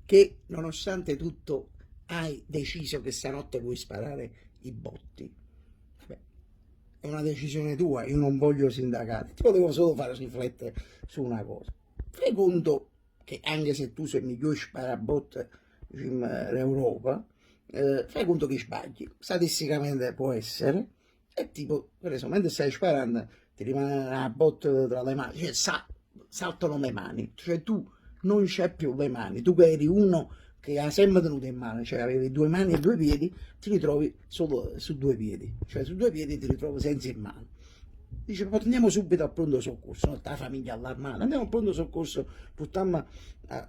che nonostante tutto hai deciso che stanotte vuoi sparare i botti. Vabbè, è una decisione tua, io non voglio sindacati, ti volevo solo fare riflettere su una cosa. Fai conto che anche se tu sei il miglior sparabotte d'Europa, fai conto che sbagli, statisticamente può essere, e tipo, per esempio, mentre stai sparando ti rimane una botta tra le mani, cioè saltano le mani, cioè tu non c'hai più le mani, tu che eri uno che ha sempre tenuto in mano, cioè avevi due mani e due piedi, ti ritrovi solo su due piedi, cioè su due piedi ti ritrovi senza in mano. Dice, ma andiamo subito al pronto soccorso, no? La famiglia allarmata, andiamo al pronto soccorso, portiamo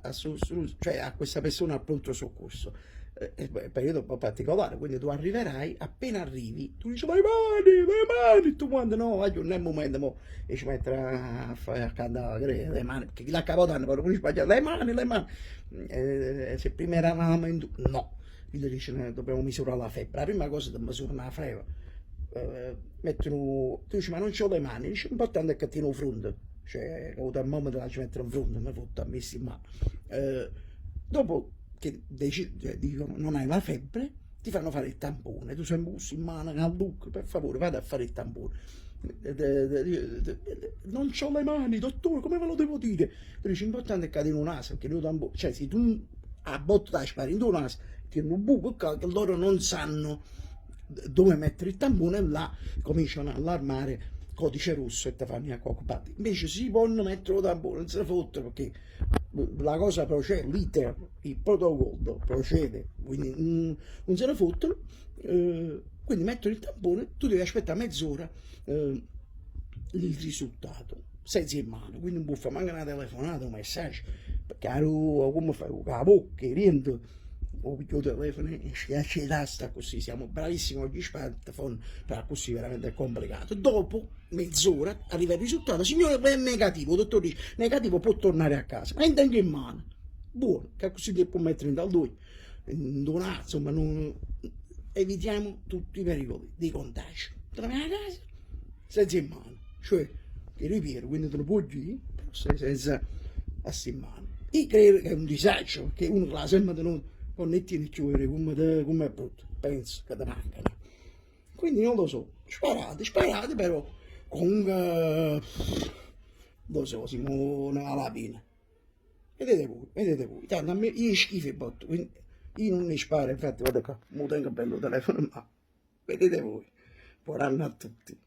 cioè a questa persona al pronto soccorso. È un periodo un po' particolare, quindi tu arriverai, appena arrivi, tu dici, le mani, tu quando no, voglio non è il momento, mo, e ci metterà a fare accanto le mani, perché chi l'ha capotato, però non sbaglia, le mani, se prima eravamo in no, lui dice, dobbiamo misurare la febbre, la prima cosa è misurare la febbre, mettono, tu dici ma non c'ho le mani, dice l'importante è che ti fronte, cioè il termometro la ci mettono in fronte, mi foto a messi in mano. Dopo che dicono non hai la febbre, ti fanno fare il tampone, tu sei in busto in mano, al look, per favore vada a fare il tampone. Non c'ho le mani, dottore, come ve lo devo dire? Tu dici l'importante è che ti un naso, perché lui tampone, cioè se tu a botte da spari in tuo naso, ti un buco, che loro non sanno dove mettere il tampone e là cominciano a allarmare codice rosso e ti fanno occupati. Invece si possono mettere il tampone, non se ne fotte perché la cosa procede, l'iter, il protocollo procede, quindi non se ne fottono, quindi mettono il tampone, tu devi aspettare mezz'ora il risultato, senza in mano, quindi non può fare manca una telefonata, un messaggio, perché come fai, con la bocca, rientro, o il telefono e schiacci le tasta così, siamo bravissimi con gli smartphone, però così veramente è complicato. Dopo mezz'ora arriva il risultato, signore è negativo, dottor dice, negativo può tornare a casa, ma anche in mano, buono, che così ti può mettere in dal lui, insomma, evitiamo tutti i pericoli di contagio. Torniamo a casa senza in mano, cioè che ripieno, quindi te lo puoi dire, però senza in mano. Io credo che è un disagio, perché uno la sempre tenuto non ne tiene più come è brutto, penso che ti mancano. Quindi non lo so, sparate però comunque lo so, siamo alla fine. Vedete voi, tanto a me io schifo i botto, quindi io non ne sparo, infatti guarda qua, mi tengo bello telefono, ma vedete voi, buon anno a tutti.